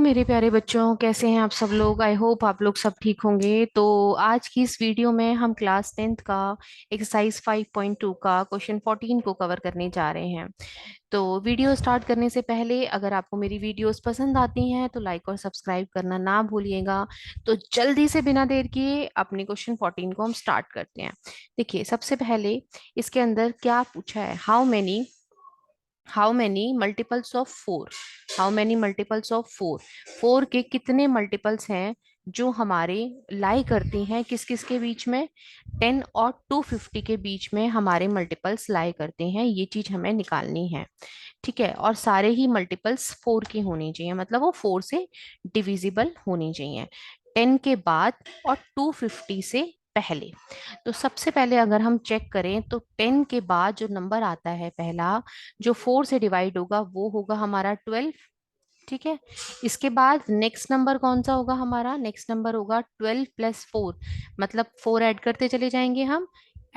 मेरे प्यारे बच्चों, कैसे हैं आप सब लोग। आई होप आप लोग सब ठीक होंगे। तो आज की इस वीडियो में हम क्लास 10th का एक्सरसाइज 5.2 का क्वेश्चन 14 को कवर करने जा रहे हैं। तो वीडियो स्टार्ट करने से पहले अगर आपको मेरी वीडियोस पसंद आती हैं तो लाइक और सब्सक्राइब करना ना भूलिएगा। तो जल्दी से बिना देर किए अपने क्वेश्चन 14 को हम स्टार्ट करते हैं। देखिए, सबसे पहले इसके अंदर क्या पूछा है। How many multiples of four. How many multiples of four. Four के कितने मल्टीपल्स हैं जो हमारे लाई करती हैं किस किस के बीच में। 10 और 250 के बीच में हमारे मल्टीपल्स लाई करते हैं, ये चीज हमें निकालनी है। ठीक है, और सारे ही मल्टीपल्स फोर के होने चाहिए, मतलब वो फोर से डिविजिबल होने चाहिए। 10 के बाद और 250 से पहले। तो सबसे पहले अगर हम चेक करें तो 10 के बाद जो नंबर आता है पहला, जो 4 से डिवाइड होगा, वो होगा हमारा 12। ठीक है, इसके बाद नेक्स्ट नंबर कौन सा होगा हमारा। नेक्स्ट नंबर होगा 12 + 4, मतलब 4 ऐड करते चले जाएंगे हम।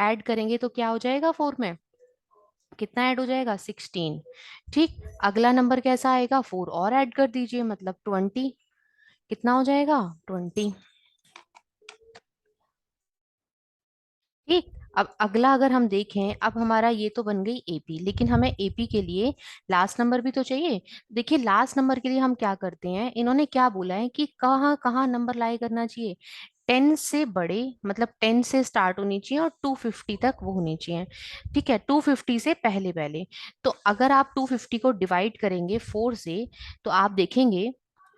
ऐड करेंगे तो क्या हो जाएगा, 4 में कितना ऐड हो जाएगा, 16। ठीक, अगला नंबर कैसा आएगा, 4 और ऐड कर दीजिए, मतलब 20। कितना हो जाएगा, 20। ठीक, अब अगला अगर हम देखें, अब हमारा ये तो बन गई एपी, लेकिन हमें एपी के लिए लास्ट नंबर भी तो चाहिए। देखिए, लास्ट नंबर के लिए हम क्या करते हैं, इन्होंने क्या बोला है कि कहाँ कहाँ नंबर लाई करना चाहिए। 10 से बड़े, मतलब 10 से स्टार्ट होनी चाहिए और 250 तक वो होनी चाहिए। ठीक है, 250 से पहले पहले। तो अगर आप 250 को डिवाइड करेंगे 4 से, तो आप देखेंगे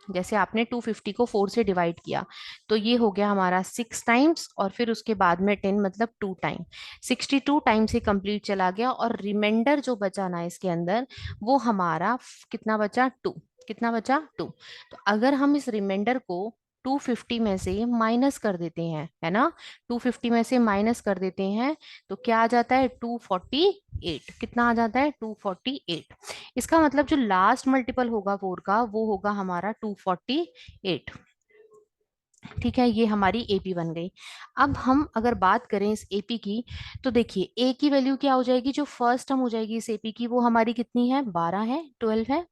जैसे आपने 250 को 4 से डिवाइड किया, तो ये हो गया हमारा 6 टाइम्स, और फिर उसके बाद में 10, मतलब 2 टाइम। 62 टाइम से कंप्लीट चला गया, और रिमाइंडर जो बचा ना इसके अंदर, वो हमारा कितना बचा, 2। कितना बचा, 2। तो अगर हम इस रिमाइंडर को 250 में से माइनस कर देते हैं, है ना, 250 में से माइनस कर देते हैं, तो क्या आ जाता है, 248। कितना आ जाता है, 248। इसका मतलब जो लास्ट मल्टीपल होगा 4 का, वो होगा हमारा 248। ठीक है, ये हमारी एपी बन गई। अब हम अगर बात करें इस एपी की, तो देखिए ए की वैल्यू क्या हो जाएगी, जो फर्स्ट टर्म हो जाएगी इस एपी की, वो हमारी कितनी है, 12 है, 12 है।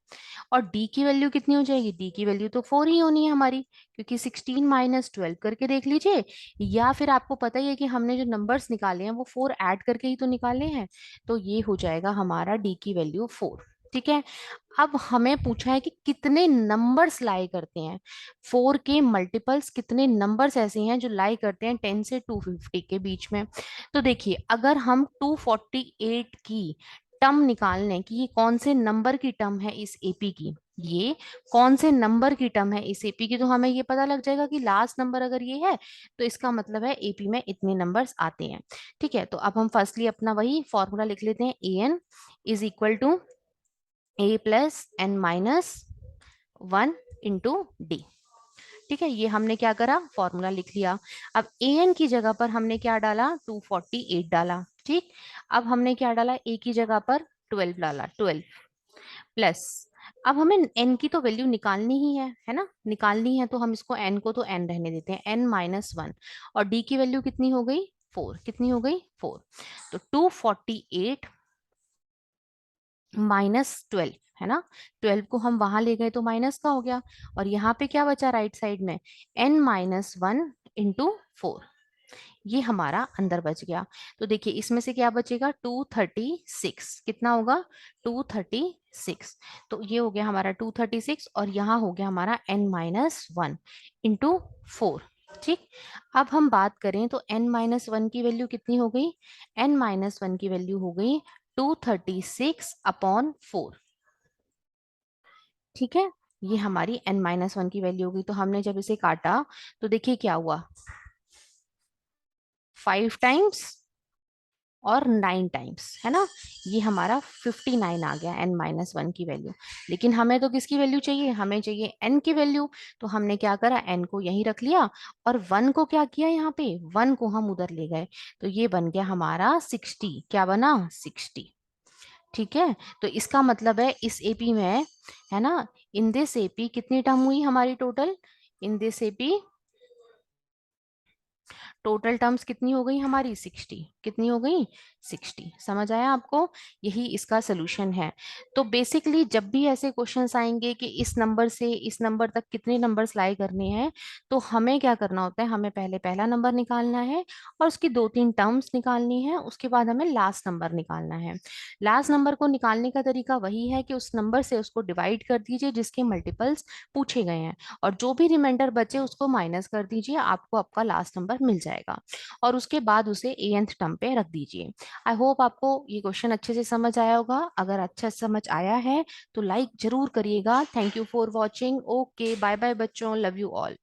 और डी की वैल्यू कितनी हो जाएगी, डी की वैल्यू तो 4 ही होनी है हमारी, क्योंकि 16 - 12 करके देख लीजिए। या फिर आपको पता ही है कि हमने जो नंबर्स निकाले हैं वो 4 ऐड करके ही तो निकाले हैं। तो ये हो जाएगा हमारा डी की वैल्यू 4। ठीक है, अब हमें पूछा है कि कितने नंबर्स लाई करते हैं, 4 के मल्टीपल्स कितने नंबर्स ऐसे हैं जो लाई करते हैं 10 से 250 के बीच में। तो देखिए, अगर हम 248 की टर्म निकालने की, ये कौन से नंबर की टर्म है इस एपी की, ये कौन से नंबर की टर्म है इस एपी की, तो हमें ये पता लग जाएगा कि लास्ट नंबर अगर ये है, तो इसका मतलब है एपी में इतने नंबर्स आते हैं। ठीक है, तो अब हम फर्स्टली अपना वही फॉर्मूला लिख लेते हैं, a n is equal to A + n - 1 into d. ठीक है, ये हमने क्या करा, फॉर्मूला लिख लिया। अब ए एन की जगह पर हमने क्या डाला, 248 डाला। ठीक, अब हमने क्या डाला, ए की जगह पर 12 डाला, 12 प्लस। अब हमें एन की तो वैल्यू निकालनी ही है ना, निकालनी है, तो हम इसको एन को तो एन रहने देते हैं, n - 1। और डी की वैल्यू कितनी हो गई, 4। कितनी हो गई, 4। तो 248 -12, है ना, 12 को हम वहां ले गए तो माइनस का हो गया, और यहाँ पे क्या बचा राइट साइड में, n - 1 इंटू 4। ये हमारा अंदर बच गया। तो देखिए, इसमें से क्या बचेगा, 236। कितना होगा, 236। तो ये हो गया हमारा 236, और यहाँ हो गया हमारा n - 1 इंटू 4। ठीक, अब हम बात करें तो n - 1 की वैल्यू कितनी हो गई, n - 1 की वैल्यू हो गई 236/4। ठीक है, ये हमारी n - 1 की वैल्यू होगी। तो हमने जब इसे काटा, तो देखिए क्या हुआ, 5 टाइम्स और 9 टाइम्स, है ना, ये हमारा 59 आ गया n - 1 की वैल्यू। लेकिन हमें तो किसकी वैल्यू चाहिए, हमें चाहिए n की वैल्यू। तो हमने क्या करा, n को यहीं रख लिया, और 1 को क्या किया, यहाँ पे 1 को हम उधर ले गए। तो ये बन गया हमारा 60। क्या बना, 60। ठीक है, तो इसका मतलब है इस एपी में, है ना, इन दिस एपी कितनी टर्म हुई हमारी total, in this AP total terms कितनी हो गई हमारी, 60। कितनी हो गई, 60। समझ आया आपको? यही इसका सोल्यूशन है। तो बेसिकली जब भी ऐसे क्वेश्चंस आएंगे कि इस नंबर से इस नंबर तक कितने नंबर्स लाई करने हैं, तो हमें क्या करना होता है, हमें पहले पहला नंबर निकालना है और उसकी दो तीन टर्म्स निकालनी है, उसके बाद हमें लास्ट नंबर निकालना है। लास्ट नंबर को निकालने का तरीका वही है कि उस नंबर से उसको डिवाइड कर दीजिए जिसके मल्टीपल्स पूछे गए हैं, और जो भी रिमाइंडर बचे उसको माइनस कर दीजिए, आपको आपका लास्ट नंबर मिल जाएगा। और उसके बाद उसे nth टर्म पे रख दीजिए। आई होप आपको ये क्वेश्चन अच्छे से समझ आया होगा। अगर अच्छा समझ आया है तो लाइक जरूर करिएगा। Thank you for watching. Okay, bye bye बच्चों, लव यू ऑल।